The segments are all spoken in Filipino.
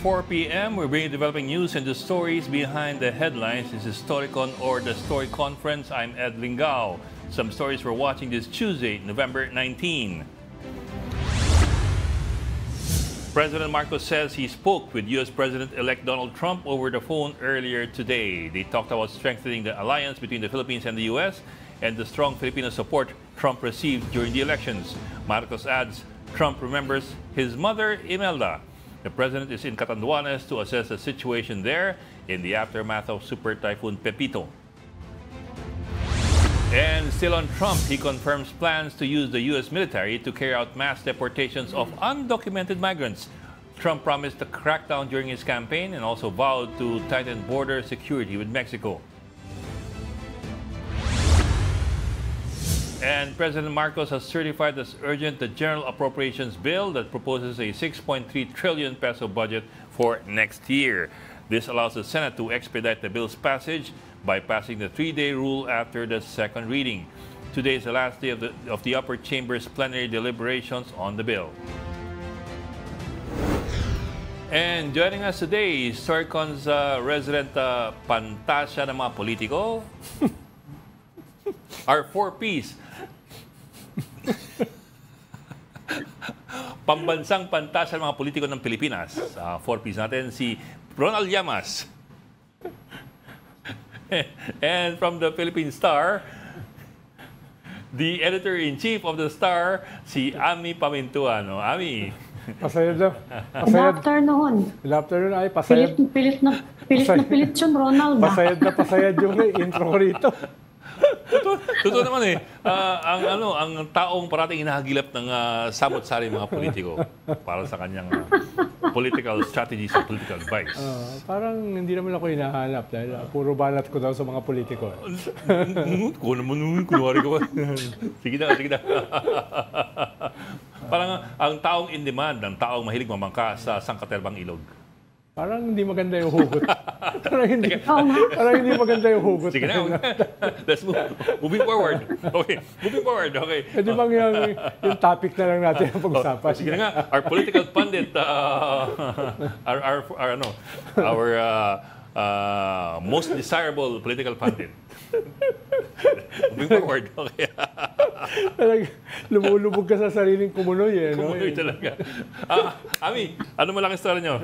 4 p.m. We're bringing developing news and the stories behind the headlines. This is Storycon or the Story Conference. I'm Ed Lingao. Some stories we're watching this Tuesday, November 19. President Marcos says he spoke with U.S. President-elect Donald Trump over the phone earlier today. They talked about strengthening the alliance between the Philippines and the U.S. and the strong Filipino support Trump received during the elections. Marcos adds Trump remembers his mother, Imelda. The president is in Catanduanes to assess the situation there in the aftermath of Super Typhoon Pepito. And still on Trump, he confirms plans to use the U.S. military to carry out mass deportations of undocumented migrants. Trump promised a crackdown during his campaign and also vowed to tighten border security with Mexico. And President Marcos has certified as urgent the General Appropriations Bill that proposes a 6.3 trillion peso budget for next year. This allows the Senate to expedite the bill's passage by passing the 3-day rule after the second reading. Today is the last day of the upper chamber's plenary deliberations on the bill. And joining us today is Storycon's resident pantasya ng mga politiko, our 4 Ps. Pambansang pantasya ng mga politiko ng Pilipinas. 4 Ps natin, si Ronald Llamas. And from the Philippine Star, the editor-in-chief of the Star, si Ami Pamintuan. Ami. Pasayad na. Good afternoon. Good afternoon ay pasayad. Pilit na yun, Ronald. Pasayad yung intro ko rito. Totoo naman eh. Ang taong parating hinahagilap ng samot-sari mga politiko para sa kanyang political strategies and political advice. Parang hindi naman ako hinahanap dahil puro banat ko daw sa mga politiko. Kung naman, kunwari ko. Sige na. Parang ang taong in demand, ang taong mahilig mamangka sa sangkaterbang ilog. Parang hindi maganda yung hugot. parang hindi maganda yung hugot. Sige na. Let's move. Moving forward. Okay. Moving forward. Okay. Pwede bang yung topic na lang natin ang pag-usapan? Sige na nga. Our political pundit, our most desirable political pundit. Moving forward. Okay. Lumulubog ka sa sariling kumunoy eh. Kumunoy talaga. Ami, ano malaking story nyo?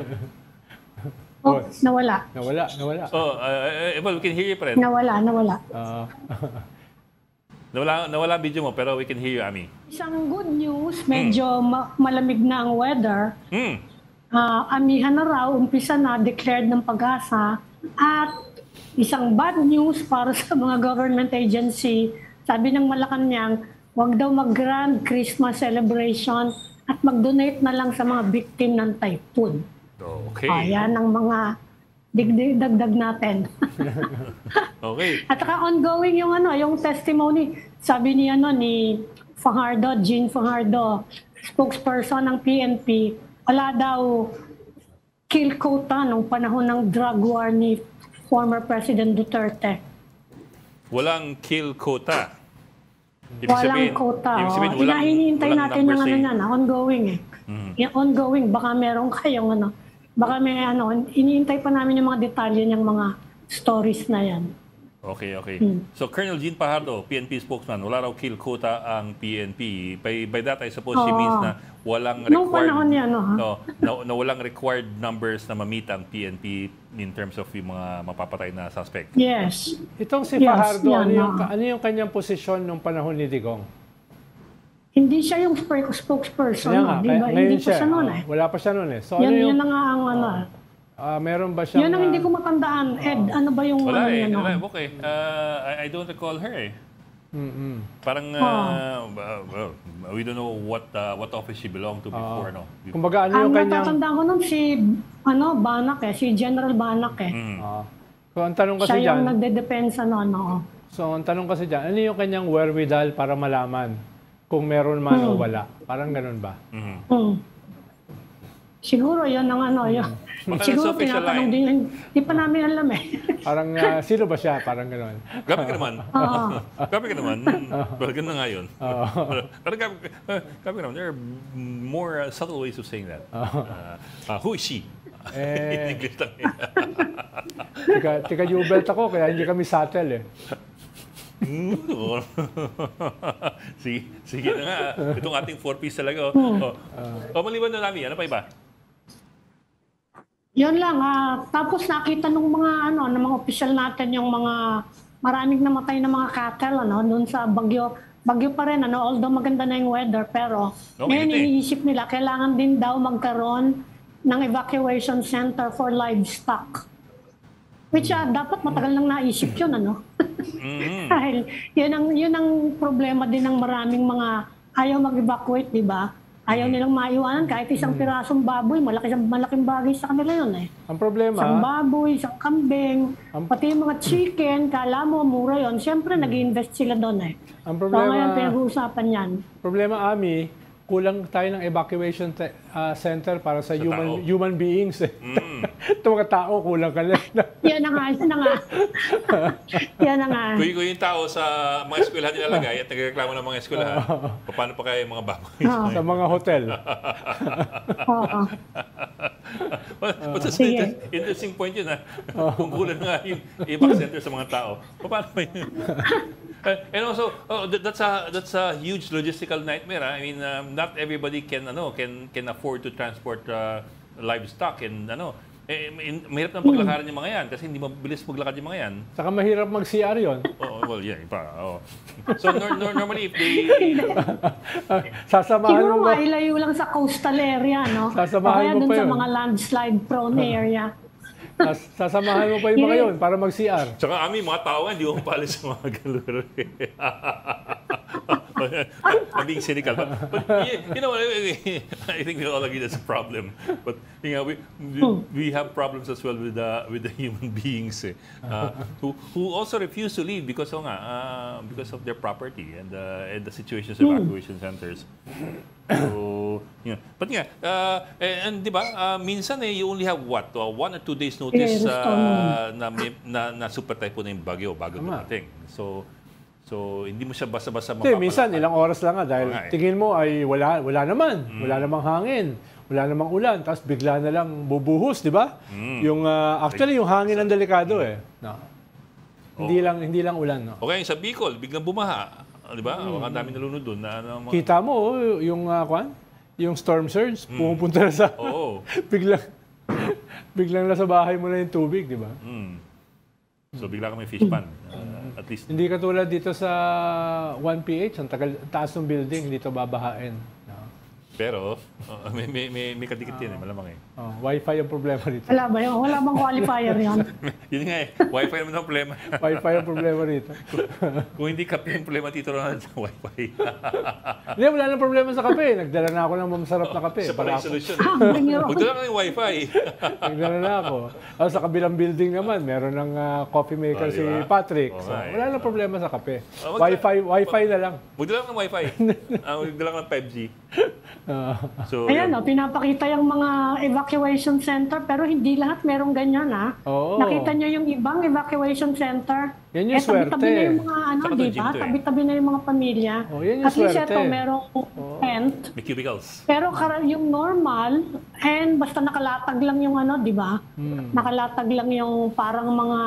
Oh, nawala. Oh, well, we can hear you pa rin. Nawala. Nawala ang video mo, pero we can hear you, Ami. Isang good news, medyo malamig na ang weather. Amihan na raw, umpisa na, declared ng Pag-asa. At isang bad news para sa mga government agency, sabi ng Malacanang, huwag daw mag-grand Christmas celebration at mag-donate na lang sa mga victim ng typhoon. Okay. Ayan ang mga dagdag natin. Okay. At saka ongoing yung testimony. Sabi ni Fajardo, Jean Fajardo, spokesperson ng PNP, wala daw kill quota nung panahon ng drug war ni former President Duterte. Walang kill quota. Walang quota. Hinihintay natin ng ongoing eh. Ongoing, baka meron kayong baka may iniintay pa namin yung mga detalye ng mga stories na yan. Okay. So Colonel Jean Fajardo, PNP spokesman, wala raw kill quota ang PNP. By that, I suppose she means na walang required na walang required numbers na mamita ang PNP in terms of yung mga mapapatay na suspect. Yes. Itong si Fajardo, ano yung kanyang posisyon nung panahon ni Digong? Hindi siya yung spokesperson, diba? Hindi pa siya noon eh. Wala pa siya noon eh. So, yan na nga ang meron ba siyang... Yan ang hindi ko matandaan. Ed, ano ba yung wala okay. I don't recall her eh. Parang, we don't know what office she belonged to before, no? Kumbaga, ano yung kanyang... natatandaan ko nun si, Banak eh, si General Banak eh. So, ang tanong kasi siya yung nagdedepensa noon, So, ang tanong kasi dyan, ano yung kanyang wherewithal para malaman kung meron man o wala? Parang ganun ba? Siguro yun ang yun. Siguro tinatanong din, di pa namin alam eh. Parang sino ba siya? Parang gano'n. Grabe ka naman. Grabe ka naman. Well, ganun na nga yun. Pero grabe ka naman. There are more subtle ways of saying that. Who is she? Eh, English lang. tika Jubelt ako, kaya hindi kami settle eh. Sige na nga. Itong ating 4-piece talaga. Maliban na namin, ano pa iba? Yun lang. Tapos nakita nung mga ng mga opisyal natin yung mga maraming namatay na mga cattle doon sa Bagyo. Bagyo pa rin, although maganda na yung weather, pero ngayon iniisip nila, kailangan din daw magkaroon ng evacuation center for livestock. Which dapat matagal nang naisip yun, Dahil yun ang problema din ng maraming mga ayaw mag-evacuate, di ba? Ayaw nilang maiwanan kahit isang pirasong baboy, malaking bagay sa kanila yun eh. Ang problema, isang baboy, isang kambing, pati yung mga chicken, kala mo mura yun. Siyempre, nag-invest sila doon eh. ang problema, So ngayon, pinag-uusapan yan. problema, Ami, kulang tayo ng evacuation center para sa tao. human beings. Eh. Ito mga tao, kulang ka na. Yan na nga, yan na nga. Yan na nga. Kung yung tao sa mga eskwelahan nilalagay at nagreklamo ng mga eskwelahan, paano pa kaya yung mga baboy? Sa mga hotel. Oo. But that's Sige. interesting point yun, Kung kulang nga yung evac center sa mga tao, paano pa yun? And also, that's a huge logistical nightmare. I mean, not everybody can afford to transport livestock and mahirap nang paglakaran yung mga yan kasi hindi mabilis maglakad yung mga yan. Saka mahirap mag-CR yun. Well, yeah, So normally if they Sasamahan Siguro mo ba? mailayo lang sa coastal area, no? Sasamahan O kaya mo dun pa sa yun. mga landslide prone area. Sasamahan mo pa yung mga yun para mag-CR. Tsaka mga tao nga, hindi mo palis sa mga galuro. I'm being cynical. But you know, I think we all agree that's a problem. But we have problems as well with the human beings who also refuse to leave because of their property and the situations of evacuation centers. So, but and di ba, minsan you only have 1 or 2 days notice na super typhoon na yung bagyo bago dumating. So hindi mo siya basta-basta mapapalakad. Minsan ilang oras lang dahil tingin mo ay wala naman, wala namang hangin, wala namang ulan, tapos bigla na lang bubuhos, di ba? Yung actually yung hangin ang delikado eh. No. Hindi lang ulan, no. Okay, sa Bicol biglang bumaha, di ba? Ang dami nalunod doon na Kita mo yung storm surge pumupunta na sa biglang nasa bahay mo na yung tubig, di ba? So bigla ka may fish pan. At least Hindi katulad dito sa 1PH, ang taas ng building, dito babahain. No? pero may kadikit yan malamang Wi-Fi ang problema dito. Wala ba yun? Wala bang qualifier yan? Yun nga Wi-Fi naman ang problema. Wi-Fi ang problema dito. Kung hindi kape yung problema, Tito Ronald, sa Wi-Fi. Hindi, wala nang problema sa kape. Nagdala na ako ng masarap na kape. Siya pala yung solusyon. Bring your own. Magdala ka ng Wi-Fi. Nagdala na ako. Sa kabilang building naman, meron ng coffee maker si diba? Patrick. So, Okay. wala nang problema sa kape. Wi-Fi na lang. Magdala ka ng Wi-Fi. Magdala ka ng 5G. So, Ayan, pinapakita yung mga evacuation center, pero hindi lahat merong ganyan, Oo. Nakita niyo yung ibang evacuation center? Yan yung tabi-tabi swerte. na yung mga Saka di gym ba? to eh. Tabi-tabi na yung mga pamilya. Yan yung At least swerte. ito, merong tent. may cubicles. Pero yung normal, and basta nakalatag lang yung di ba? Nakalatag lang yung parang mga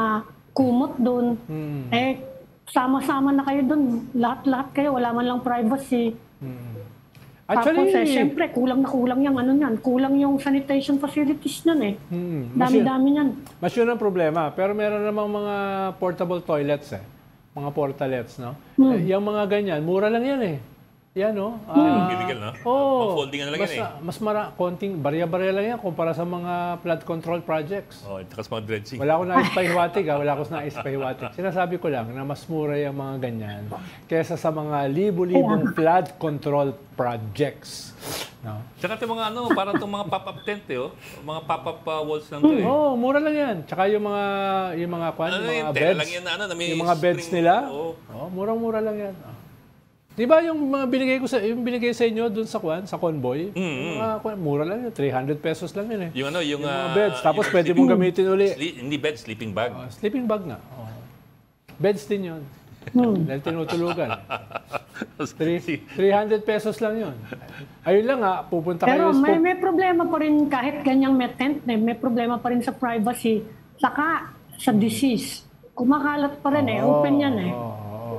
kumot dun. Sama-sama na kayo dun. Lahat-lahat kayo, wala man lang privacy. Actually, Tapos syempre, kulang na kulang yung kulang yung sanitation facilities nun eh. Dami-dami niyan. mas yun ang problema. Pero meron namang mga portable toilets Mga portalets, no? Yung mga ganyan, mura lang yan Yan, no? Cubicle, no? Folding na lang yan konting barya-barya lang yan kumpara sa mga flood control projects. Tsaka sa mga dredging. Wala ko nais pahiwatig, Wala ko nais pahiwatig. Sinasabi ko lang na mas mura yung mga ganyan kaysa sa mga libo-libong flood control projects. No? Tsaka itong mga parang itong mga pop-up tent mga pop-up walls lang to Mura lang yan. Tsaka yung mga mga tela beds. lang yan na may Yung mga beds spring. nila. Murang-mura lang yan. Di ba yung mga binigay sa inyo doon sa convoy? Yung mga mura lang yun, 300 pesos lang yun Yung mga beds. Tapos pwede mong gamitin uli. Hindi bed, sleeping bag. Sleeping bag nga. Beds din yun. Dahil tinutulugan. 300 pesos lang yun. Ayun lang nga, pupunta Pero kayo may problema pa rin kahit ganyang may tent, may problema pa rin sa privacy, saka sa disease. Kumakalat pa rin open yan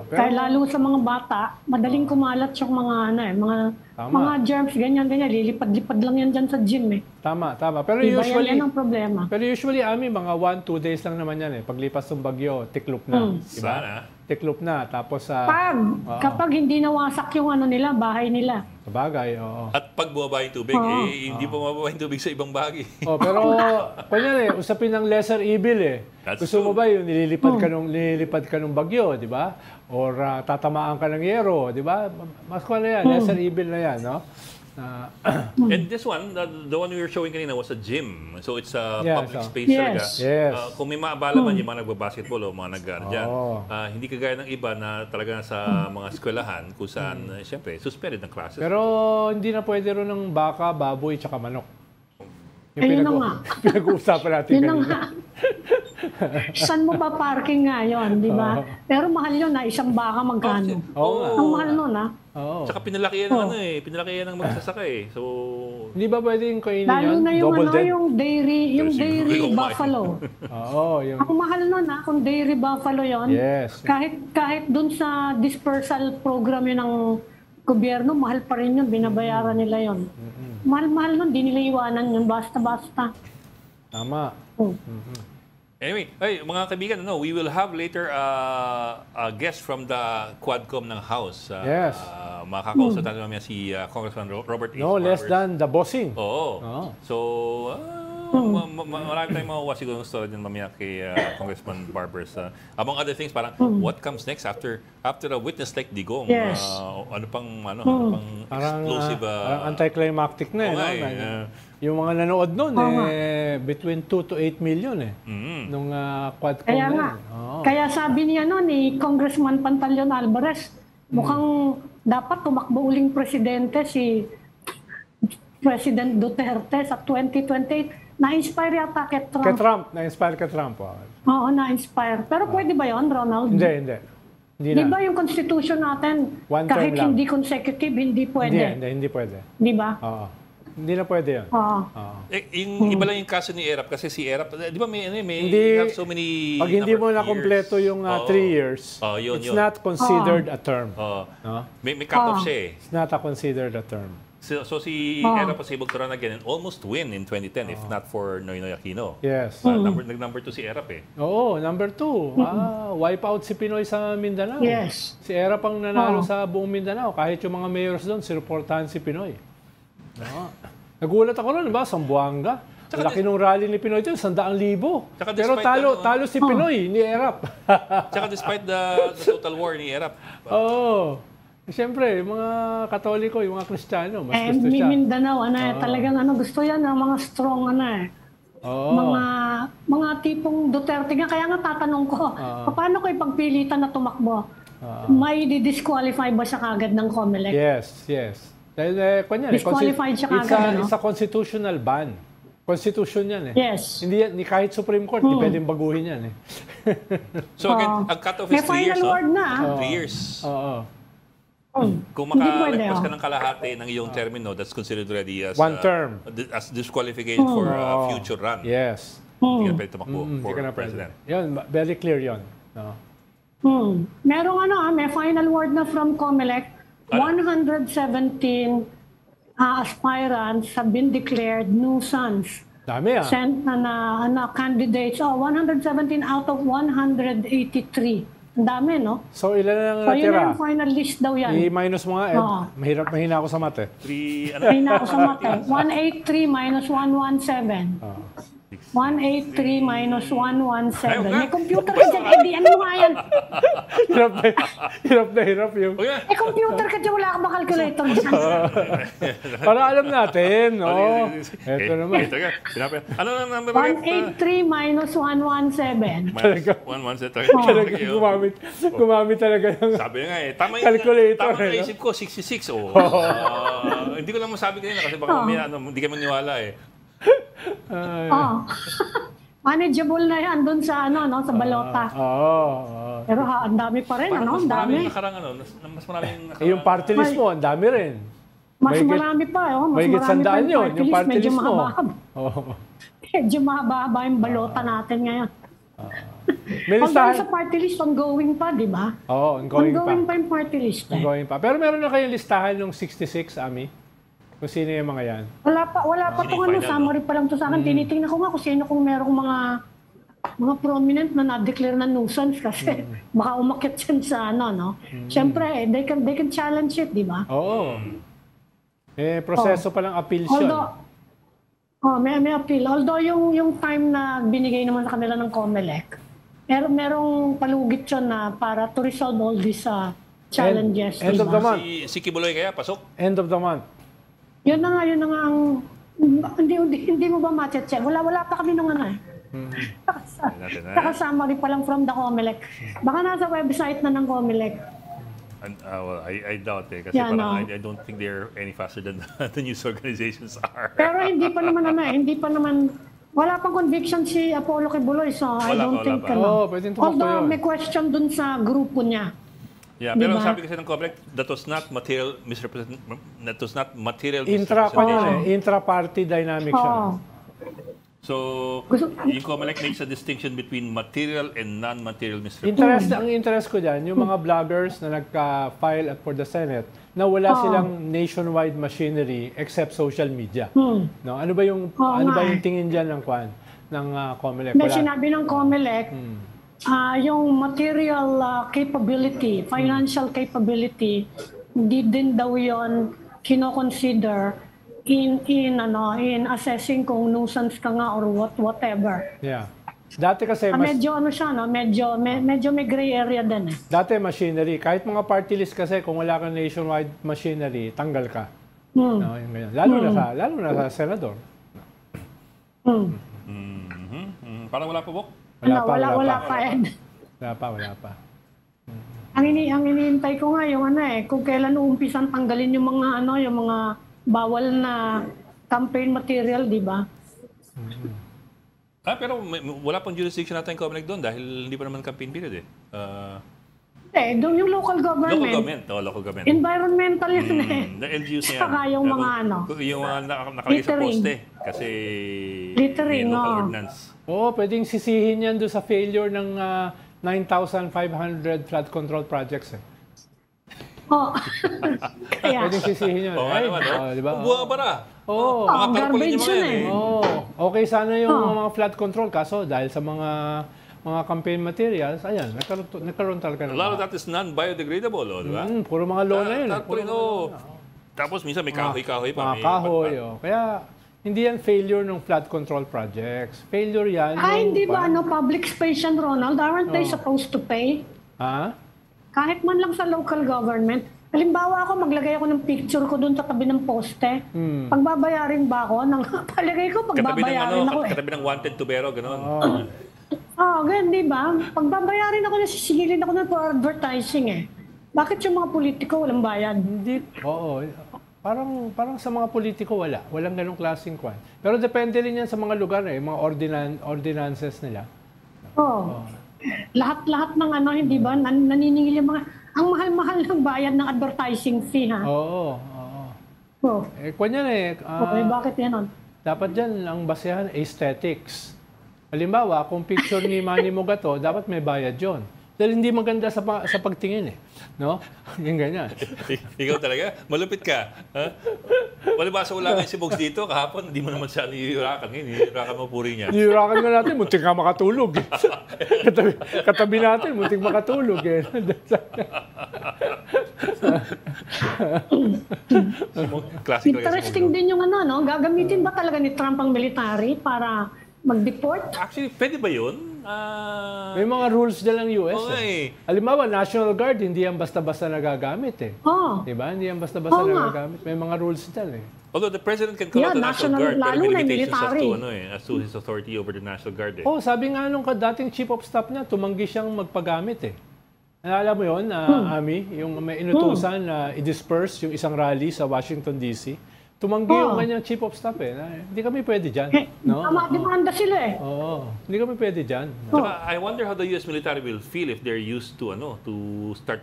Kaya lalo sa mga bata, madaling kumalat yung mga germs, ganyan, lilipad-lipad lang yan dyan sa gym Tama. Pero Iba usually, yan ang problema. Pero usually, mga 1-2 days lang naman yan Paglipas ng bagyo, tiklop na. Diba? Tiklop na. Tapos Kapag hindi nawasak yung nila, bahay nila. Sabagay, oo. At pag bumaba yung tubig, hindi pa mababa yung tubig sa ibang bagay. Pero, kunyari, usapin ng lesser evil That's Gusto mo true. ba yung nililipad ka nung bagyo, di ba? Or tatamaan ka ng yero, di ba? Mas yan, lesser evil na yan, no? And this one, the one we were showing kanina was a gym. So it's a public space Yes. talaga. Yes. Kung may maabala man yung mga nagbabasketball o mga nag-dyan, hindi kagaya ng iba na talaga sa mga eskwelahan kung saan, siyempre, suspended ng classes. Pero hindi na pwede rin ng baka, baboy, tsaka manok. Ayun na nga. Pinag-uusapan natin Yun na kanina. nga. Saan mo ba parking nga yun, di ba? Pero mahal yun isang baka magkano. Ang mahal nun Oo. Tsaka pinalakihan ng pinalakihan ng magsasaka So, Hindi ba pwedeng kainin Lalo yun? na yung Double dead? yung dairy Siguro, buffalo. Oo, yung... Ang mahal nun kung dairy buffalo yon. Yes. Kahit dun sa dispersal program yun ng gobyerno, mahal pa rin yun, binabayaran nila yon. Mahal-mahal nun, di nila iwanan yun, basta-basta. Tama. anyway, mga kaibigan, we will have later a guest from the Quadcom ng House. Yes. Makakausap natin mamaya si Congressman Robert H. No less Barbers. than the bossing. Oo. So, marami tayong makuha siguro ng story din mamaya kay Congressman Barbers. Among other things, parang what comes next after a witness like Digong? Yes. Ano pang Parang explosive... anticlimactic na yung mga nanood nun, between 2 to 8 million nung Quadcom Kaya na nga. yun. Kaya sabi niya ni Congressman Pantaleon Alvarez, mukhang dapat tumakbo uling presidente si President Duterte sa 2028. Na-inspire yata kay Trump. Kay Trump, na-inspire kay Trump. Oo, na-inspire. Pero pwede ba yon, Ronald? Hindi Di na. ba yung constitution natin, One term kahit lang. hindi consecutive, hindi pwede? Hindi pwede. Di ba? Oo. Hindi na pwede yun. Oo. Yung iba lang yung kaso ni Erap kasi si Erap, di ba may Hindi, you have so many pag hindi mo number of na kompleto years. yung 3 years, Yun. it's not considered a term. No? May cut-off siya It's not a considered a term. So si Erap was able to run again and almost win in 2010 if not for Noynoy Aquino. Yes. Nag-number 2 si Erap Oo, number 2. Wipe out si Pinoy sa Mindanao. Yes. Si Erap ang nanalo sa buong Mindanao. Kahit yung mga mayors doon, sinuportahan si Pinoy. No? Nagulat ako nun, ba? Sambuanga. Laki nung rally ni Pinoy ito, 100,000. Pero talo si Pinoy ni Erap. Tsaka despite the total war ni Erap. Oo. Siyempre, yung mga Katoliko, yung mga Kristiyano, mas gusto siya. Mindanao, talagang gusto yan ng mga strong mga tipong Duterte nga. Kaya nga tatanong ko, paano ko ipagpilitan na tumakbo? May di-disqualify ba siya kagad ng COMELEC? Yes. Dahil, Disqualified siya kagad, it's a constitutional ban. Constitution yan Yes. Hindi yan, kahit Supreme Court, hindi pwedeng baguhin yan So again, ang cut-off is 3 years. May final word na. 3 years. Oo. Kung makalagpas ka ng kalahati ng iyong termino, that's considered already as one term. As disqualification for a future run. Yes. Hindi ka pwede tumakbo Hindi for ka na president. Yun, very clear yun. No? Merong may final word na from COMELEC. 117 aspirants have been declared nuisance. Dami Sent na candidates. 117 out of 183. Ang dami, no? So, ilan na lang So, yun natira? yung final list daw yan. I-minus mo nga, Ed. Mahina ako sa mate. 3, Mahina ako sa mate. 183 minus 117. 183 minus 117. May computer ka dyan, Eddie. Ano nga yan? Hirap yung... May computer ka dyan, wala ka ba calculator dyan? Para alam natin, no? Ito naman. Ano ang number? 183 minus 117. Minus 117. Gumamit talaga ng Sabi nga tama calculator. Tama yung isip ko, 66. Hindi ko lang masabi kanina kasi baka hindi kayo maniwala Manageable na yan doon sa sa balota. Pero ang dami pa rin, ang dami. Mas maraming Yung party list mo, ang dami rin. Mas marami pa, Mas mahigit marami pa 100 yun, yung party medyo list mo. mahaba-haba. Oo. Medyo mahaba-haba yung balota natin ngayon. May Although listahan. sa party list, ongoing pa, di ba? Oo, ongoing pa. Yung party list. Ongoing pa. Pero meron na kayong listahan ng 66, Ami? Kung sino yung mga yan? Wala pa itong summary pa lang to sa akin. Tinitingnan ko nga kung sino kung merong mga prominent na na-declare na nuisance kasi baka umakyat yan sa no? Siyempre, they can challenge it, di ba? Oo. Proseso pa lang appeal siya. May appeal. Although yung time na binigay naman sa kanila ng COMELEC, merong palugit yun na para to resolve all these challenges. End of the month. Si Kibuloy kaya, pasok? End of the month. Yun na nga ang hindi mo ba ma-check? Wala pa kami nung Nakasama rin pa lang from the COMELEC. Baka nasa website na ng COMELEC. Well, I doubt kasi parang I don't think they're any faster than the news organizations are. Pero hindi pa naman wala pang conviction si Apollo Kibuloy, so I don't think pwedeng tumakbo although yun. may question dun sa grupo niya. Yeah, pero sabi kasi ng COMELEC, that was not material Intra-party dynamic siya. So, yung COMELEC makes a distinction between material and non-material misrepresentation. Ang interest ko dyan, yung mga vloggers na nagka-file for the Senate, na wala silang nationwide machinery except social media. No? Ano ba yung tingin dyan ng COMELEC? May sinabi ng COMELEC, yung material capability, financial capability, hindi din daw yun kino-consider in assessing kung nuisance ka nga or whatever. Yeah. Dati kasi medyo medyo may gray area din . Dati machinery, kahit mga party list kasi kung wala kang nationwide machinery, tanggal ka. No, yung ganyan. Lalo na sa senador. Parang wala pa, Bok? Wala pa, Ed. Wala pa. Ang iniintay ko nga yung kung kailan uumpisan tanggalin yung mga bawal na campaign material, di ba? Pero wala pang jurisdiction natin yung COMELEC doon dahil hindi pa naman campaign period doon yung local government. Local government. Environmental yun The LGUs na yan. Saka yung mga Yung mga nakalagay sa poste. Kasi littering, local ordinance. Pwedeng sisihin yan doon sa failure ng 9,500 flood control projects . Kaya. Pwedeng sisihin yun. Diba? Buha pa na. Mga garbage yun Okay sana yung mga flood control. Kaso dahil sa mga campaign materials, ayan, nagkaroon talaga na. A lot of that is non-biodegradable, di ba? Puro mga law na yun. Tapos minsan may kahoy-kahoy pa. Mga kahoy. Kaya hindi yan failure ng flood control projects. Failure yan. Hindi ba public space yan, Ronald? Aren't they supposed to pay? Kahit man lang sa local government. Halimbawa ako, maglagay ako ng picture ko doon sa tabi ng poste. Pagbabayarin ba ako? Palagay ko, pagbabayarin ako Katabi ng wanted tubero, gano'n. Ganyan, di ba? Pagbabayarin ako, sisigilin ako na for advertising Bakit yung mga politiko walang bayad? Hindi. Parang sa mga politiko walang ganong klaseng kwan. Pero depende rin yan sa mga lugar mga ordinances nila. Lahat ng hindi ba naniningil yung mga ang mahal-mahal ng bayad ng advertising fee kwan yan bakit yan dapat dyan ang basehan aesthetics. Halimbawa, kung picture ni Manny Mogato, dapat may bayad yun. Dahil hindi maganda sa pagtingin no? Yung ganyan. Ikaw talaga? Malupit ka. Walibasa wala kayo si Bogs dito. Kahapon, hindi mo naman siya niyurakan. Niyurakan mo puri niya. Niyurakan nga natin, muntik ka makatulog. Katabi natin, muntik makatulog. Interesting din yung gagamitin ba talaga ni Trump ang military para mag-deport? Actually, pwede ba yun? May mga rules dyan ng US. Halimbawa, National Guard, hindi yan basta-basta nagagamit Diba? Hindi yan basta-basta nagagamit. May mga rules dyan Although the President can call out the National Guard, pero may limitations as to his authority over the National Guard. Sabi nga nung dating Chief of Staff niya, tumanggi siyang magpagamit Alam mo yun, Ami, yung may inutusan na i-disperse yung isang rally sa Washington, D.C. tumanggi yung kanyang chief of staff hindi kami pwede dyan. No? Demanda sila Hindi kami pwede dyan. Saka, I wonder how the US military will feel if they're used to to start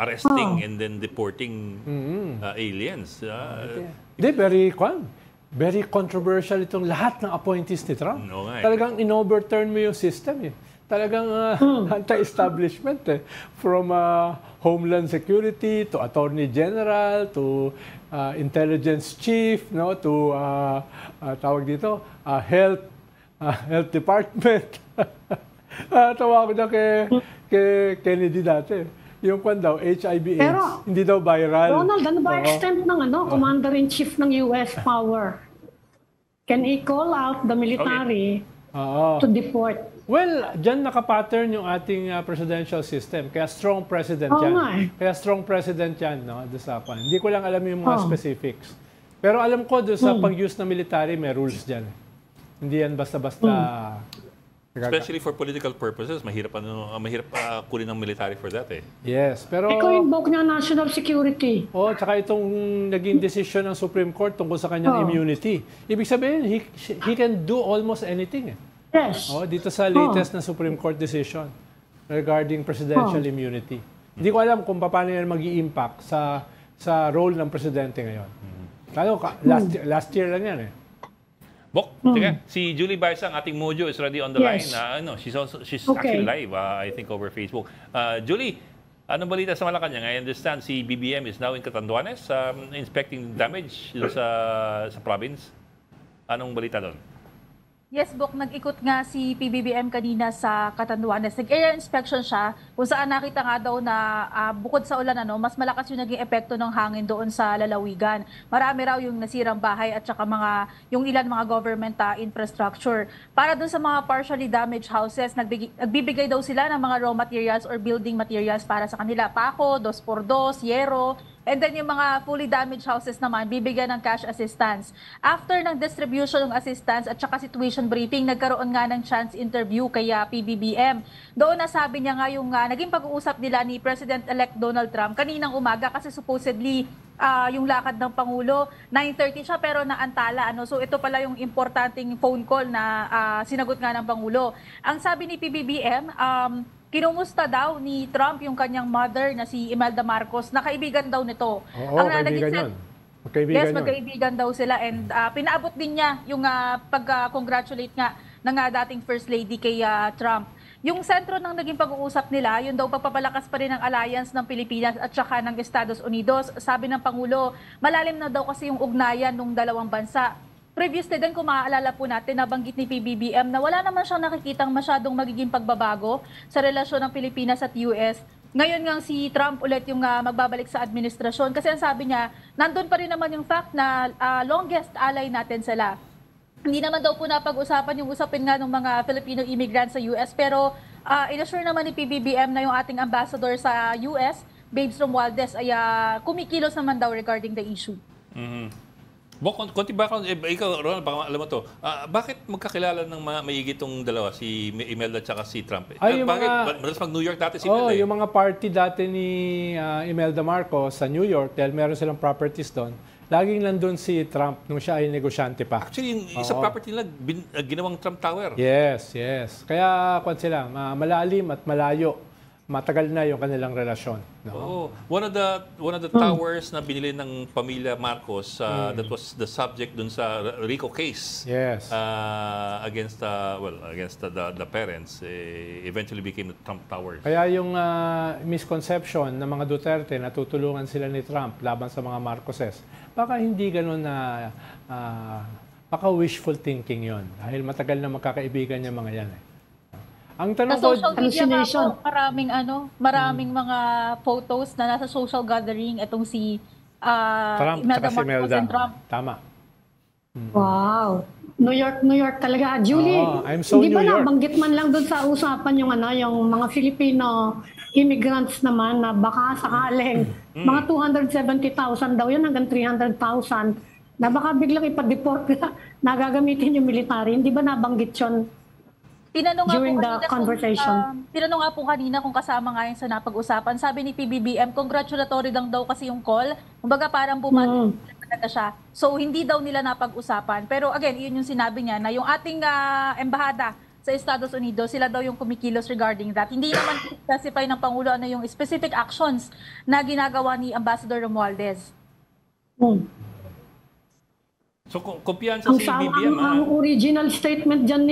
arresting and then deporting aliens. Very controversial itong lahat ng appointees ni Trump. Talagang in-overturn mo yung system Talagang anti-establishment From Homeland Security to Attorney General to Intelligence Chief, to tawag dito, Health Department. Tawa ko na kay Kennedy dati. Yung kwan daw, HIV AIDS, hindi daw viral. Ronald, ano ba extent ng Commander-in-Chief ng US power? Can he call out the military to deport? Well, dyan nakapattern yung ating presidential system. Kaya strong president yan. Kaya strong president yan, doon sa kwan. Hindi ko lang alam yung mga specifics. Pero alam ko doon sa pag-use ng military, may rules dyan. Hindi yan basta-basta. Especially for political purposes, mahirap kunin ng military for that Yes, pero invoke niya national security. Tsaka itong naging decision ng Supreme Court tungkol sa kanyang immunity. Ibig sabihin, he can do almost anything Yes. Dito sa latest na Supreme Court decision regarding presidential immunity. Hindi ko alam kung paano yan mag-i-impact sa role ng presidente ngayon. Last year lang yan Bok, sige. Si Julie Baisang, ating Mojo, is already on the line. She's actually live, I think, over Facebook. Julie, anong balita sa Malacanang? I understand si BBM is now in Catanduanes inspecting damage sa province. Anong balita doon? Yes, Bok, nag-ikot nga si PBBM kanina sa Catanduanes. Nag-area inspection siya kung saan nakita nga daw na bukod sa ulan, mas malakas yung naging epekto ng hangin doon sa lalawigan. Marami raw yung nasirang bahay at saka yung ilan mga government infrastructure. Para doon sa mga partially damaged houses, nagbibigay daw sila ng mga raw materials or building materials para sa kanila. Pako, 2x2, yero. And then yung mga fully damaged houses naman, bibigyan ng cash assistance. After ng distribution ng assistance at saka situation briefing, nagkaroon nga ng chance interview kay PBBM. Doon nasabi niya nga yung naging pag-uusap nila ni President-elect Donald Trump kaninang umaga kasi supposedly yung lakad ng Pangulo, 9:30 siya pero naantala. So ito pala yung importanteng phone call na sinagot nga ng Pangulo. Ang sabi ni PBBM, kinumusta daw ni Trump yung kanyang mother na si Imelda Marcos, na kaibigan daw nito. Kaibigan yun. Magkaibigan daw sila and pinaabot din niya yung pag-congratulate nga ng dating First Lady kay Trump. Yung sentro ng naging pag-uusap nila, yun daw pagpapalakas pa rin ng alliance ng Pilipinas at saka ng Estados Unidos. Sabi ng Pangulo, malalim na daw kasi yung ugnayan ng dalawang bansa. Previously din, kung maaalala po natin, nabanggit ni PBBM na wala naman siyang nakikitang masyadong magiging pagbabago sa relasyon ng Pilipinas at US. Ngayon nga si Trump ulit yung magbabalik sa administrasyon kasi ang sabi niya, nandun pa rin naman yung fact na longest ally natin sila. Hindi naman daw po napag-usapan yung usapin nga ng mga Filipino immigrants sa US pero inassure naman ni PBBM na yung ating ambassador sa US, Babes Romualdez, ay kumikilos naman daw regarding the issue. Bok, konti ba ikaw, Ronald, baka alam mo to, bakit magkakilala ng maigi itong dalawa, si Imelda at si Trump? Bakit? Madalas mag-New York dati si Imelda yung mga party dati ni Imelda Marcos sa New York, dahil meron silang properties doon, laging nandun si Trump nung siya ay negosyante pa. Actually, yung isang property nila, ginawang Trump Tower. Yes. Kaya, sila, malalim at malayo. Matagal na yung kanilang relasyon. One of the towers na binili ng pamilya Marcos that was the subject dun sa RICO case. Yes. Against the parents eventually became the Trump Towers. Kaya yung misconception ng mga Duterte na tutulungan sila ni Trump laban sa mga Marcoses, baka hindi ganun na baka wishful thinking yon dahil matagal na magkakaibigan yung mga yan. Ang tanong sa social media po, maraming mga photos na nasa social gathering itong si Imelda Marcos and Trump. Tama. Wow. New York talaga. Julie, I'm so hindi ba New York. nabanggit man lang doon sa usapan yung mga Filipino immigrants naman na baka sakaling mga 270,000 daw yun hanggang 300,000 na baka biglang ipa-deport na gagamitin yung military. Hindi ba nabanggit yun? Tinanong during the nga po kanina conversation. tinanong nga po kanina kung kasama nga yun sa napag-usapan. Sabi ni PBBM, congratulatory lang daw kasi yung call. Kumbaga parang bumati talaga siya. So hindi daw nila napag-usapan. Pero again, yun yung sinabi niya na yung ating embahada sa Estados Unidos, sila daw yung kumikilos regarding that. Hindi naman specify ng Pangulo ano yung specific actions na ginagawa ni Ambassador Romualdez. So, kumpiyansa Ang, si BBM, ang original statement dyan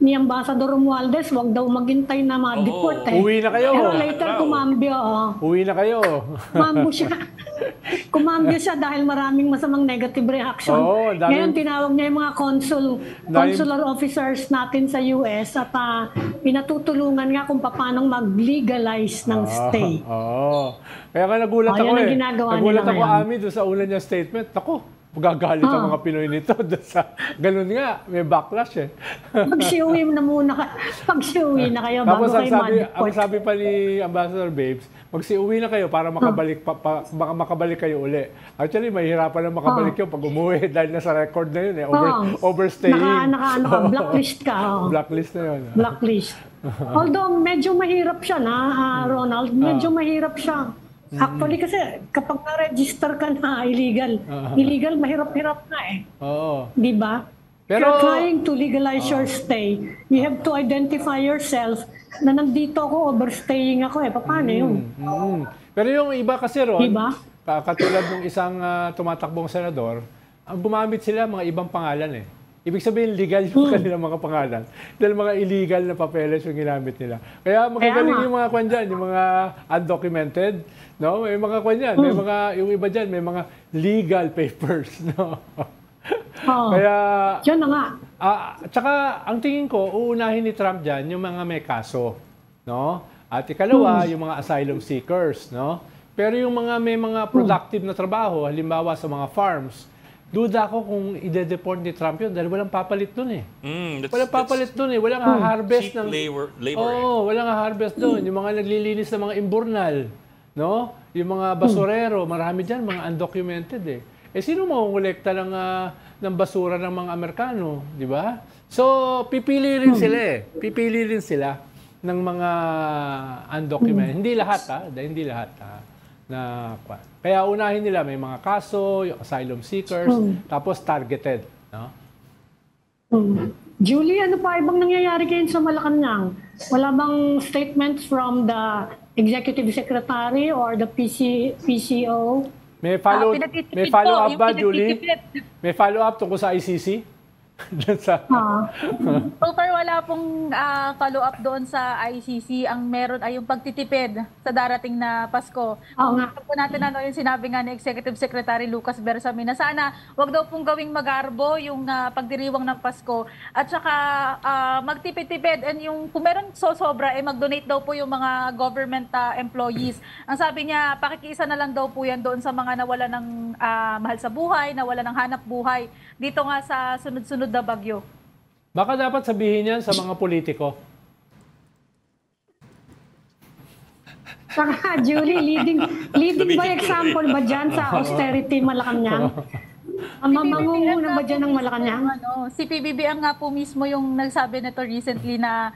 ni Ambassador Romualdez, wag daw maghintay na ma-deport Uwi na kayo. Pero later kumambyo. Uwi na kayo. Kumambyo siya dahil maraming masamang negative reaction. Ngayon tinawag niya yung mga consular officers natin sa US at pinatutulungan nga kung paano mag-legalize ng stay. Kaya nga nagulat ako yan ang ginagawa Nagulat nila ako, ngayon. Ami, doon sa una niya statement. Ako, magagalit ang mga Pinoy nito. Ganun nga, may backlash Pagsiuwi na muna pagsiuwi na kayo bago Tapos kayo ma-deport. ang sabi pa ni Ambassador Babes, magsiuwi na kayo para makabalik makabalik kayo uli. Actually, mahihirapan na makabalik yun pag umuwi dahil nasa record na yun overstaying. Blacklist ka. Blacklist na yun. Blacklist. Although medyo mahirap siya Ronald, medyo mahirap siya. Actually kasi kapag na-register ka na illegal, mahirap-hirap na Oo. Di ba? Pero you're trying to legalize your stay, you have to identify yourself na nandito ako, overstaying ako Paano yun? Pero yung iba kasi Ron, Diba? katulad ng isang tumatakbong senador, ang gumamit sila mga ibang pangalan Ibig sabihin, legal yung kanilang mga pangalan. Dahil mga illegal na papeles yung ginamit nila. Kaya magagaling yung mga kwan dyan, yung mga undocumented. No? May mga kwan dyan. May mga, yung iba dyan, may mga legal papers. No? Kaya, yan na nga. Tsaka, ang tingin ko, uunahin ni Trump dyan yung mga may kaso. No? At ikalawa, yung mga asylum seekers. No? Pero yung mga may mga productive na trabaho, halimbawa sa mga farms, duda ko kung ide-deport ni Trump yun dahil walang papalit dun walang papalit dun Walang ha-harvest ng labor. Walang ha-harvest dun. Yung mga naglilinis ng mga imburnal, no? Yung mga basurero, marami diyan mga undocumented sino mangongolekta ng basura ng mga Amerikano, di ba? So, pipili rin sila Pipili rin sila ng mga undocumented. Hindi lahat hindi lahat Kaya unahin nila may mga kaso, yung asylum seekers, tapos targeted. No? Julie, ano pa ibang nangyayari kayo sa Malacanang? Wala bang statements from the Executive Secretary or the PCO? May follow-up ba, Julie? May follow-up tungkol sa ICC? So far, wala pong follow-up doon sa ICC. Ang meron ay yung pagtitipid sa darating na Pasko. Gusto po natin yung sinabi nga ni Executive Secretary Lucas Bersamin na sana wag daw pong gawing magarbo yung pagdiriwang ng Pasko. At saka magtipid-tipid and yung kung meron sobra mag-donate daw po yung mga government employees. Ang sabi niya, pakikiisa na lang daw po yan doon sa mga nawala ng mahal sa buhay, nawala ng hanap buhay. Dito nga sa sunod-sunod na bagyo. Baka dapat sabihin yan sa mga politiko. Saka, Julie, leading by example ba dyan sa austerity Malacanang? Mamangunguna ba dyan ng Malacanang? Si PBBM nga po mismo yung nagsabi nito recently na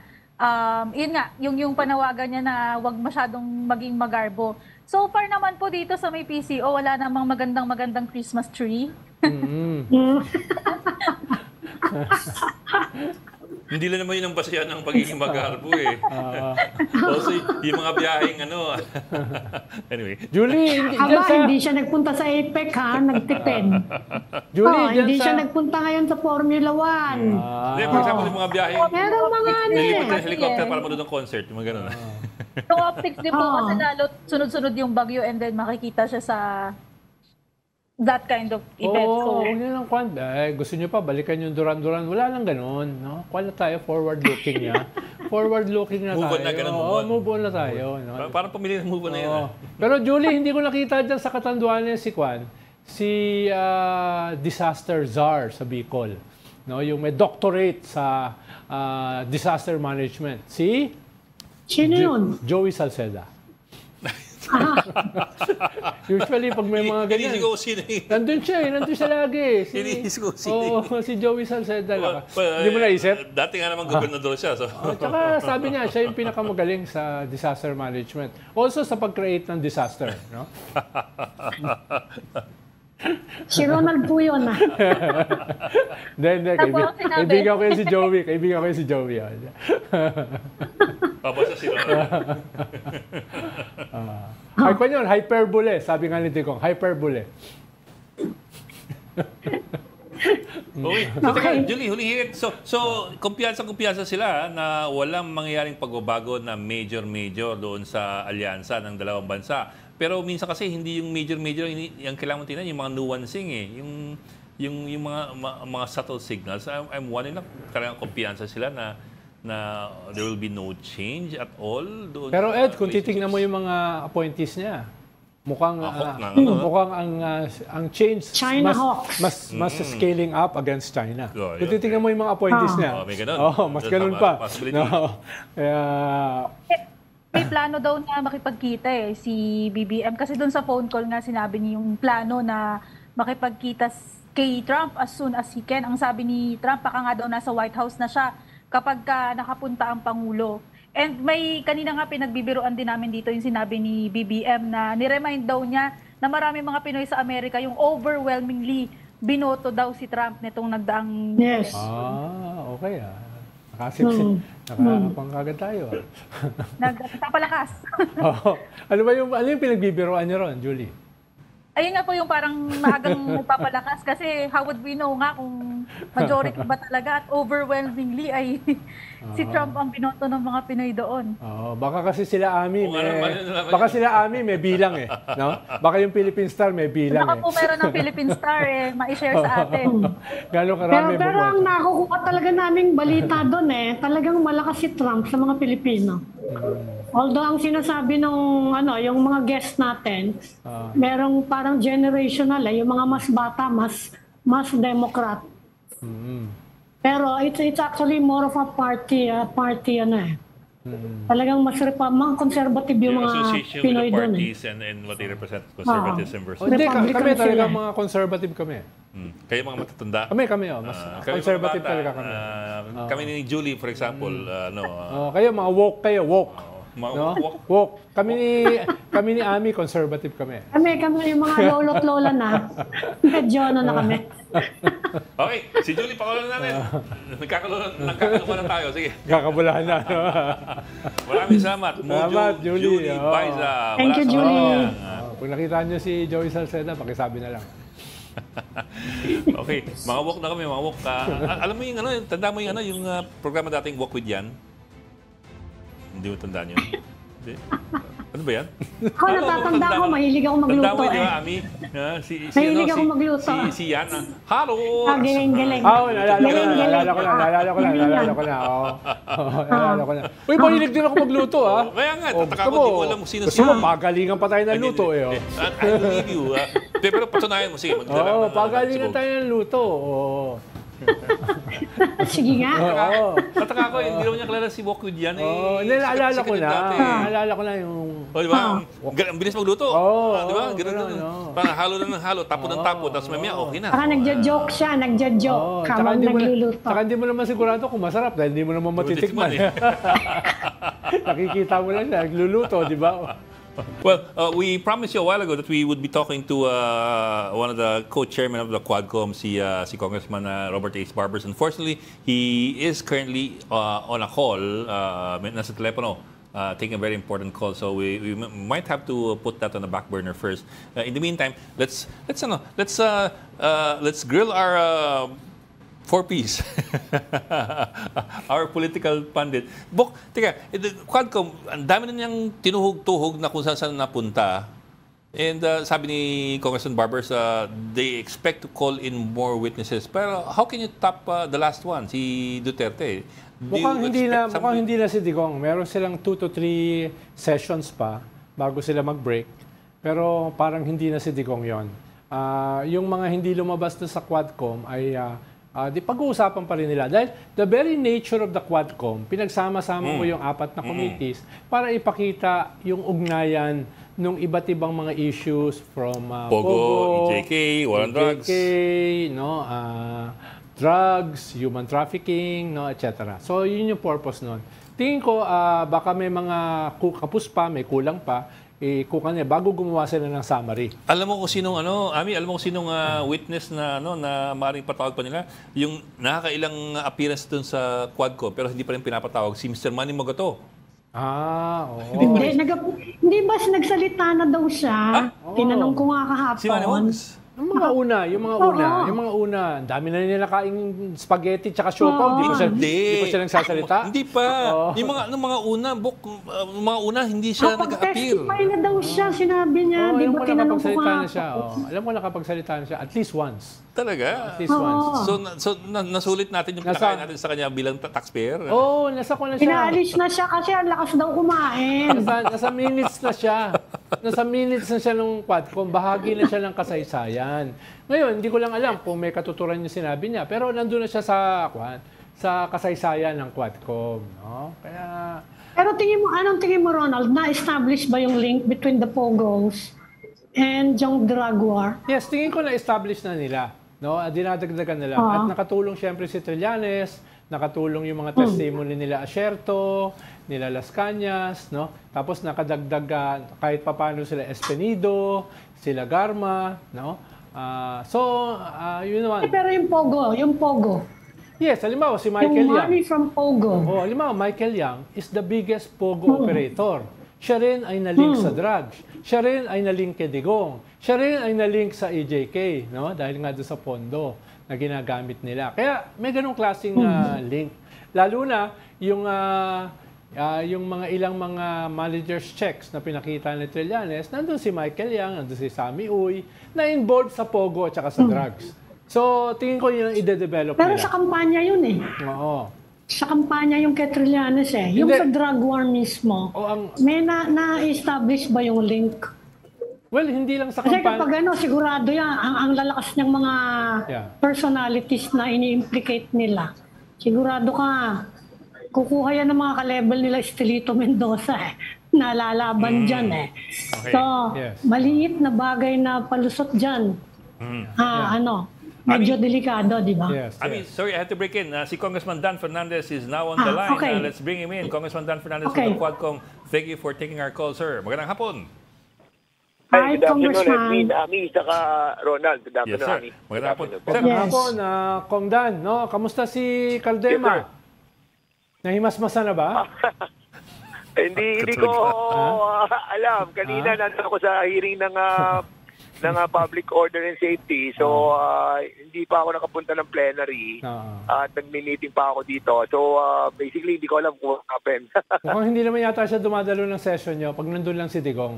yun nga, yung panawagan niya na wag masyadong maging magarbo. So far naman po dito sa may PCO, wala namang magandang Christmas tree. Hindi lang naman yun ang basihan ng pagiging magarbo Also, yung mga biyaheng anyway. Julie, hindi siya nagpunta sa APEC nagtipid. Julie, hindi siya nagpunta ngayon sa Formula 1. For example, yung mga biyaheng Merong mga helicopter para manood ng concert, yung mga gano'n. Yung optics din po kasi lalo sunod-sunod yung bagyo and then makikita siya sa that kind of event. Huwag nyo lang kwan. Gusto nyo pa, balikan yung Duran-Duran. Wala lang ganun. No? Kwan na tayo, forward-looking Forward-looking na move tayo. On na ganun, move on na tayo. No? Parang pamili ng move on na yun. Pero Julie, hindi ko nakita dyan sa Katanduanes si Kwan, si disaster czar sa Bicol. No? Yung may doctorate sa disaster management. Si? Sino yun? Joey Salceda. Usually, pag may mga ganyan, Inisip ko sino yung... nandun siya lagi. Inisip ko sino Oo, si Joey Salceda. Well, Hindi mo naisip? Dati nga naman gobernador siya. So. Tsaka sabi niya, siya yung pinakamagaling sa disaster management. Also sa pag-create ng disaster. No? Si Ronald po yun. Hindi. Kaibigan ko yun si Joey. Kaibigan ko yun si Joey. Papasa si Ronald. Ay pa yun, hyperbole. Sabi nga ni Digong, hyperbole. Okay. So, teka, Julie, huling hirit. So kumpiyansa sila na walang mangyayaring pagbabago na major doon sa alyansa ng dalawang bansa. Pero minsan kasi hindi yung major yung kailangan mo tingnan, yung mga nuancing eh. Yung mga subtle signals. I'm wondering na talagang kumpiyansa sila na there will be no change at all doon. Pero Ed, kung titingnan mo yung mga appointees niya, mukhang ang change China Hawks. mas scaling up against China. Oh, Kung titingnan mo yung mga appointees niya. May ganun. Mas ganun pa. No. May plano daw na makipagkita si BBM. Kasi doon sa phone call nga sinabi niya yung plano na makipagkita kay Trump as soon as he can. Ang sabi ni Trump, baka nga daw nasa White House na siya kapag nakapunta ang Pangulo. And may kanina nga pinagbibiruan din namin dito yung sinabi ni BBM na niremind daw niya na marami mga Pinoy sa Amerika yung overwhelmingly binoto daw si Trump nitong nagdaang... Yes. Okay Nakapangkagad tayo. Nagpapalakas. Ano yung pinagbibiruan niyo ron, Julie? Ayun nga po yung parang maagang nagpapalakas kasi how would we know nga kung majority ba talaga at overwhelmingly ay si Trump ang binoto ng mga Pinoy doon. Baka kasi sila Ami may bilang eh, no? Baka yung Philippine Star may bilang Baka po meron ng Philippine Star ma-share sa atin. Gano'ng karami Pero ang nakukuha talaga naming balita doon talagang malakas si Trump sa mga Pilipino. Although ang sinasabi nung yung mga guest natin, merong parang generational yung mga mas bata, mas Democrat. Pero it's actually more of a party Talagang mas mga conservative yung mga Pinoy doon. Association with the parties and what they represent, conservatism versus... Hindi, kami talaga mga conservative kami. Kayo mga matatanda? Kami, mas conservative talaga kami. Kami ni Julie, for example, kayo, mga woke kayo, woke. Woke. Kami ni Ami, conservative kami. Kami yung mga lolo't lola na. Medyo na kami. Okay, si Julie, pakaluan natin. Nagkakaluan na tayo. Sige. Kakabulahan na. Maraming salamat. Salamat, Julie. Baiza. Thank you, Julie. Pag nakita niyo si Joey Salceda, pakisabi na lang. Okay, mga walk na kami, mga walk. Alam mo yung tanda mo yung programa dating Walk with Yan? Hindi mo tandaan yun? Hindi? Ano ba yan? Ako natatanda ko, mahilig ako magluto. Tanda mo, di ba, Ami? Mahilig ako magluto. Si Yan. Halo! Galing. Naalala ko na. Uy, mahilig din ako magluto, Kaya nga, tataka ko, di mo alam sino. Gusto mo, pagalingan pa tayo ng luto, I believe you. Pero patunayan mo, sige. Pagalingan tayo ng luto. Sige nga. Tataka ko, hindi naman niya kilala si Walk with Yan. Naalala ko na yung... Di ba? Ang bilis magluto. Di ba? Ganun. Parang halo na ng halo, tapo ng tapo, tapos mamaya, okay na. Saka nagja-joke siya, habang nagluluto. Saka hindi mo naman sigurado kung masarap dahil hindi mo naman matitikman. Nakikita mo lang siya, nagluluto, di ba? Well, we promised you a while ago that we would be talking to one of the co-chairmen of the Quadcom, si Congressman Robert Ace Barbers. Unfortunately, he is currently on a call, nasa telepono, taking a very important call. So we might have to put that on the back burner first. In the meantime, let's grill our 4Ps. Our political pundit. Bok, teka, Quadcom, ang dami na niyang tinuhog-tuhog na kung saan napunta. And sabi ni Congressman Barbers, they expect to call in more witnesses. Pero how can you top the last one, si Duterte? Mukhang hindi na si Digong. Meron silang 2 to 3 sessions pa bago sila mag-break. Pero parang hindi na si Digong yon. Yung mga hindi lumabas na sa Quadcom ay... di pag-uusapan pa rin nila. Dahil the very nature of the Quadcom, pinagsama-sama mo yung 4 na committees para ipakita yung ugnayan nung iba't ibang mga issues from Pogo, EJK, war on drugs. no, drugs, human trafficking, no, etc. So, yun yung purpose nun. Tingin ko, baka may mga kapus pa, may kulang pa, kukan niya bago gumawa sila ng summary. Alam mo kung sinong Ami, alam mo kung sinong witness na na maaaring patawag pa nila? Yung nakakailang appearance doon sa Quadcom pero hindi pa rin pinapatawag si Mr. Manny Mogato. Oo. Hindi ba nagsalita na daw siya? Tinanong ko nga kahapon. Si Manny Mogs. Yung mga una, ang dami na nila kaing spaghetti tsaka siopaw, hindi pa siya nagsasalita. Hindi pa. Yung mga una hindi siya nag-appear. Testify na daw siya, sinabi niya. Di ba tinanong ko nga? Alam ko nakapagsalita na siya at least once. Talaga? At least once. So nasulit natin yung pinakain natin sa kanya bilang taxpayer? Nasa ko na siya. Pinaalis na siya kasi ang lakas daw kumain. Nasa minutes na siya. Nasa minutes na siya ng Quadcom. Bahagi na siya ng kasaysayan. Ngayon, hindi ko lang alam kung may katuturan yung sinabi niya. Pero nandun na siya sa kasaysayan ng Quadcom. No? Kaya... Pero anong tingin mo, Ronald? Na-establish ba yung link between the Pogos and yung drug war? Yes, tingin ko na-establish na nila. No? Dinadagdagan nila. At nakatulong siyempre si Trillanes, nakatulong yung mga testimony nila Asierto, nila Las Cañas, no? Tapos nakadagdag kahit papano sila Espenido, sila Garma, no? Yun naman. Pero yung Pogo. Yes, halimbawa si Michael Yang. Yung money from Pogo. Halimbawa Michael Yang is the biggest Pogo operator. Siya rin ay na-link sa drugs. Siya rin ay na-link kay Digong. Siya rin ay na-link sa EJK, no? Dahil nga doon sa pondo na ginagamit nila. Kaya may ganung klaseng link. Lalo na yung mga ilang mga manager's checks na pinakita ni Trillanes, nandun si Michael Yang, nandun si Sammy Uy, na involved sa Pogo at saka sa drugs. So, tingin ko yun ang ide-develop nila. Pero sa kampanya yun eh. Oo. Sa kampanya yung kay Trillanes eh. Yung sa drug war mismo, may na-establish ba yung link? Well, hindi lang sa Kasi kampanya. kapag sigurado yan, ang lalakas niyang mga personalities na ini-implicate nila. Sigurado ka, kukuha yan ng mga ka-level nila Estelito Mendoza eh. Nalalaban dyan eh. Okay. So, maliit na bagay na palusot dyan. Medyo delikado, di ba? Yes. I mean, sorry, I had to break in. Si Congressman Dan Fernandez is now on the line. Okay. Let's bring him in. Congressman Dan Fernandez from the Quadcom. Thank you for taking our call, sir. Magandang hapon. Hi, good afternoon, Congressman. Ami, saka Ronald. Good Yes, afternoon, sir. Ami. Magandang hapon. Good Sir, Yes. Hapon, Kong Dan, no? Kamusta si Caldema? Yes, Nahimasmasa na ba? Hindi ko alam. Kanina nandun ako sa hearing ng Public Order and Safety. So, hindi pa ako nakapunta ng plenary. At nagmi-meeting pa ako dito. So, basically, hindi ko alam kung what happened. Mukhang hindi naman yata siya dumadalo ng session nyo pag nandun lang si Digong.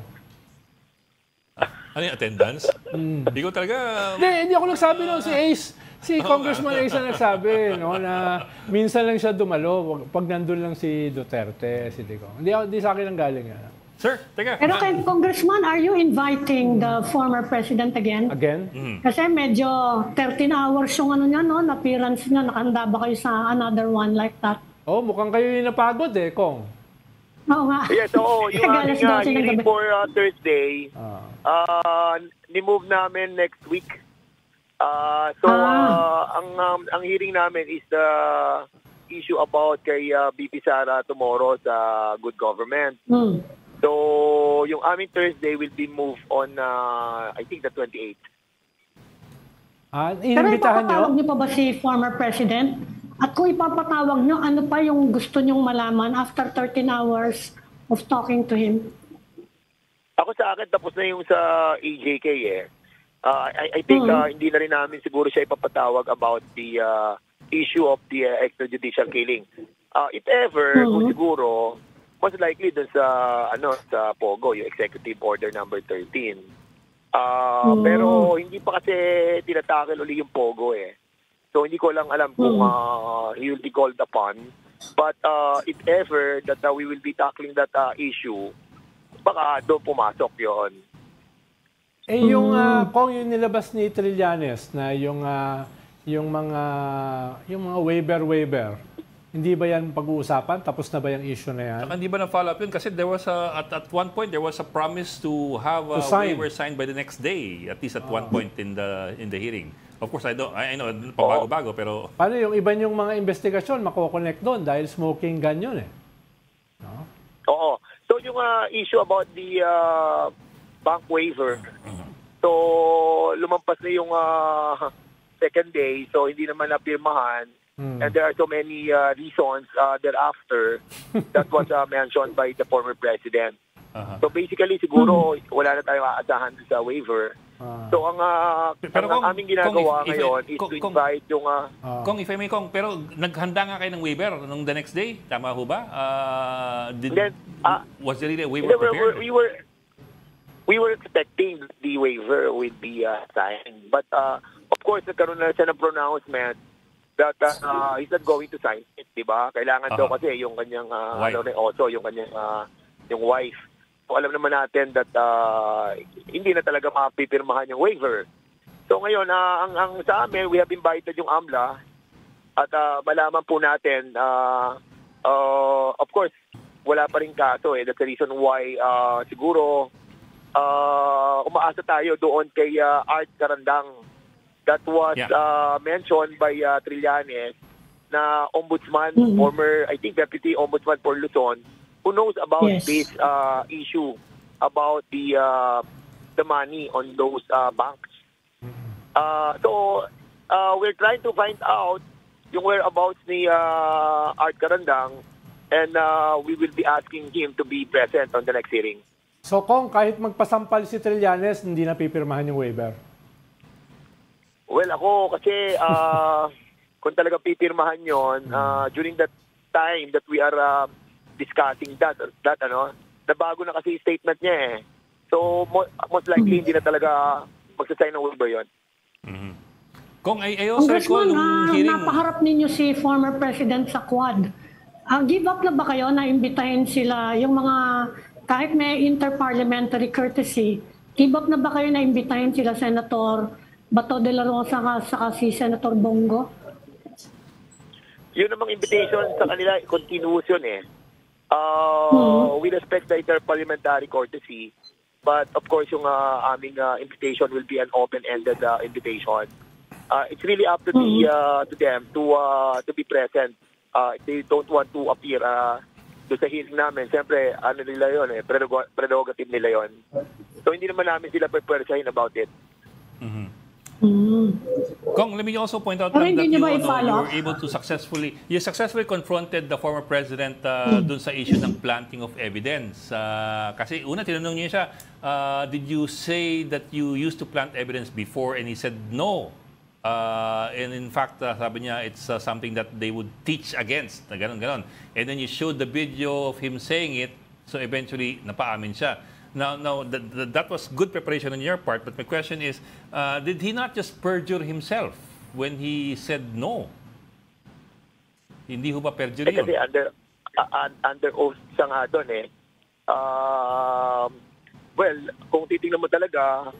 ano yung attendance? Hindi ko talaga... Hindi ako nagsabi no, si Ace. Si Congressman Ace ang nagsabi, no, na minsan lang siya dumalo pag nandun lang si Duterte, si Digong. Hindi sa akin ang galing. Sir, teka. Pero kay Congressman, are you inviting the former president again? Again? Kasi medyo 13 hours yung niya, no? Appearance niya. Nakahanda ba kayo sa another one like that? Mukhang kayo yung napagod Kong. Oo nga. Yes, oo. Yung Galas aming daw siya ng hearing gabi. for Thursday, ni-move namin next week. Ang hearing namin is the issue about kay BP Sara tomorrow sa good government. So, yung aming Thursday will be moved on, I think, the 28th. Pero Inimbitahan ipapatawag nyo? niyo pa ba si former president? At kung ipapatawag niyo, ano pa yung gusto niyong malaman after 13 hours of talking to him? Ako sa akin, tapos na yung sa EJK eh. I think hindi na rin namin siguro siya ipapatawag about the issue of the extrajudicial killing. If ever, kung siguro, most likely dun sa Pogo, yung Executive Order number 13. Pero hindi pa kasi tinatakil uli yung Pogo eh. So hindi ko lang alam kung he will be called upon. But if ever that we will be tackling that issue, baka doon pumasok yon. Yung kung yung nilabas ni Trillanes na yung mga waiver Hindi ba yan pag-uusapan? Tapos na ba yung issue na yan? Saka hindi ba na-follow up yun? Kasi there was at one point, there was a promise to have a waiver signed by the next day, at least at one point in the hearing. Of course, I know, pabago-bago, pero... Paano yung iba yung mga investigasyon, mako-connect doon dahil smoking gun yun eh. No? Oo. So yung issue about the bank waiver, so lumampas na yung second day, so hindi naman napirmahan. And there are so many reasons thereafter that was mentioned by the former president. So basically, siguro wala na tayong aasahan sa waiver. So ang aming ginagawa ngayon is to invite yung... Kung if I may, pero naghanda nga kayo ng waiver nung the next day? Tama ho ba? Was there really a waiver prepared? We were expecting the waiver would be signed. But of course, nagkaroon na siya ng pronouncement that he's not going to sign it, di ba? Kailangan daw kasi yung kanyang yung kanyang yung wife. So alam naman natin that hindi na talaga mapipirmahan yung waiver. So ngayon, ang sa amin, we have invited yung AMLA at malaman po natin, of course, wala pa rin kaso eh. That's the reason why siguro umaasa tayo doon kay Art Carandang. That was mentioned by Trillanes na ombudsman, former, I think, deputy ombudsman for Luzon, who knows about this issue, about the money on those banks. So, we're trying to find out yung whereabouts ni Art Carandang, and we will be asking him to be present on the next hearing. So, Kong, kahit magpasampal si Trillanes, hindi na pipirmahan yung waiver? Well, ako kasi kung talaga pipirmahan yon during that time that we are discussing that nabago na kasi statement niya eh. So, most likely hindi na talaga magsasign ng waiver yon. Kung I also recall nung hearing... napaharap ninyo si former president sa Quad. Give up na ba kayo na imbitahin sila, yung mga, kahit may interparliamentary courtesy, give up na ba kayo na imbitahin sila Senator Bato de la Rosa saka si Senator Bongo? Yun namang invitation sa kanila, continuous yun eh. We respect the interparliamentary courtesy, but of course yung aming invitation will be an open-ended invitation. It's really up to to them to be present. If they don't want to appear doon sa hearing namin, siyempre ano nila yun eh, prerogative nila yun. So hindi naman namin sila pwede about it. Kong, let me also point out that you were able to successfully confronted the former president dun sa issue ng planting of evidence. Kasi una, tinanong niya siya, did you say that you used to plant evidence before? And he said no. And in fact, sabi niya, it's something that they would teach against. Ganon. And then you showed the video of him saying it, so eventually, napaamin siya. Now, that was good preparation on your part, but my question is, did he not just perjure himself when he said no? Hindi ho ba perjury yun? Kasi under oath siya nga doon eh. Well, kung titingnan mo talaga,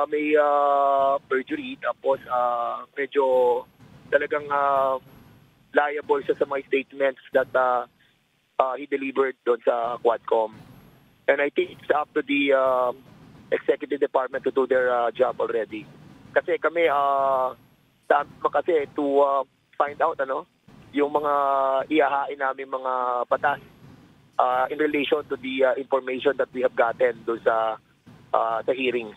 may perjury, tapos medyo talagang liable siya sa mga statements that he delivered doon sa Quadcom. And I think it's up to the executive department to do their job already. Kasi kami, to find out yung mga ihahain namin mga batas in relation to the information that we have gotten doon sa hearing.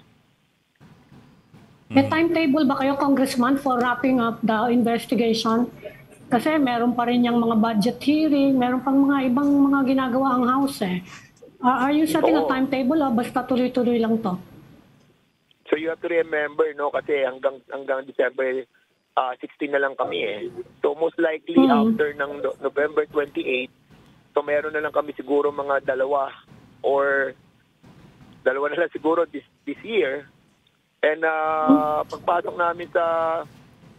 May timetable ba kayo, Congressman, for wrapping up the investigation? Kasi meron pa rin yung mga budget hearing, meron pang mga ibang mga ginagawa ang House eh. Are you setting a timetable o basta tuloy-tuloy lang to? So you have to remember, kasi hanggang December 16 na lang kami eh. So most likely after ng November 28, so meron na lang kami siguro mga dalawa na lang siguro this year. And pagpasok namin sa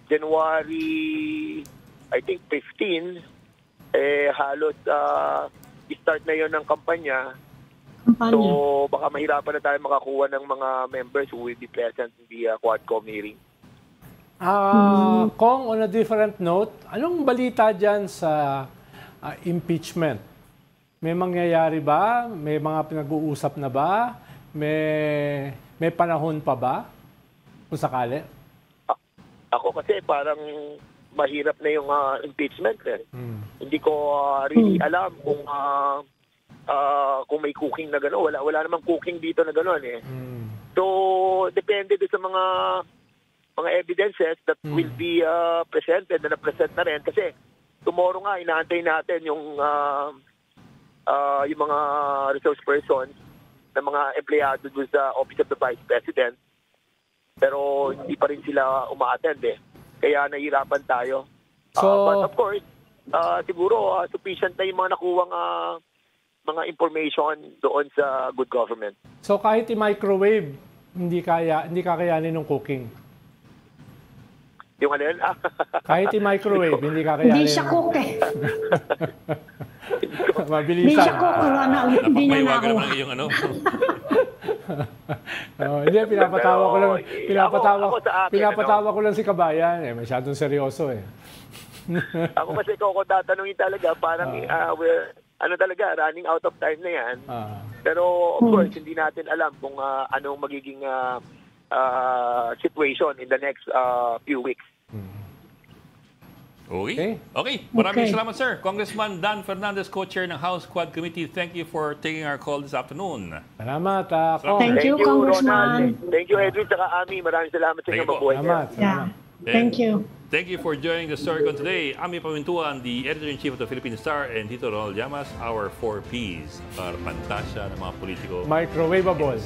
January, I think 15, halos start na yon ng kampanya. So, baka mahirapan na tayo makakuha ng mga members who will be present in the Quadcom hearing. Kong, on a different note, anong balita dyan sa impeachment. May mangyayari ba? May mga pinag-uusap na ba? May panahon pa ba? Kung sakali? Ako kasi parang mahirap na yung impeachment. Hindi ko really alam kung may cooking na gano'n. Wala namang cooking dito na gano'n eh. So, depende din sa mga evidences that will be presented na na-present na rin. Kasi tomorrow nga, inaantay natin yung mga resource persons na mga empleyado doon sa Office of the Vice President. Pero hindi pa rin sila uma-attend eh. Kaya nahihirapan tayo. But of course, siguro sufficient na yung mga nakuwang mga information doon sa good government. So kahit i-microwave, hindi kakayanin ng cooking? Yung ano yun? Kahit i-microwave, hindi kakayanin. Hindi siya cook eh. Mabilisan. Hindi siya cook. Hindi niya Maiwagan nakuha. naman yung ano. Hindi, pinapatawa ko lang si Kabayan. Masyadong seryoso eh. Ako kasi kung tatanungin talaga, parang running out of time na yan. Pero of course, hindi natin alam kung anong magiging situation in the next few weeks. Okay. Maraming salamat, sir. Congressman Dan Fernandez, co-chair ng House Quad Committee. Thank you for taking our call this afternoon. Salamat. Thank you, Congressman. Ronald. Thank you, Edwin, saka Ami. Maraming salamat sa inyo. Mabuhay Salamat. Yeah. Thank you. Thank you for joining the Storycon today. Ami Pamintuan, the Editor-in-Chief of the Philippine Star, and Tito Ronald Llamas, our 4 Ps para pantasya ng mga politiko. Microwavable.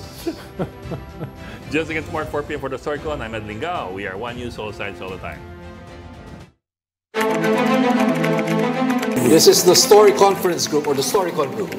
Just against Smart 4 p.m. for the Storycon, I'm Ed Lingao. We are one news, all sides, all the time. This is the Story Conference Group or the Storycon Group.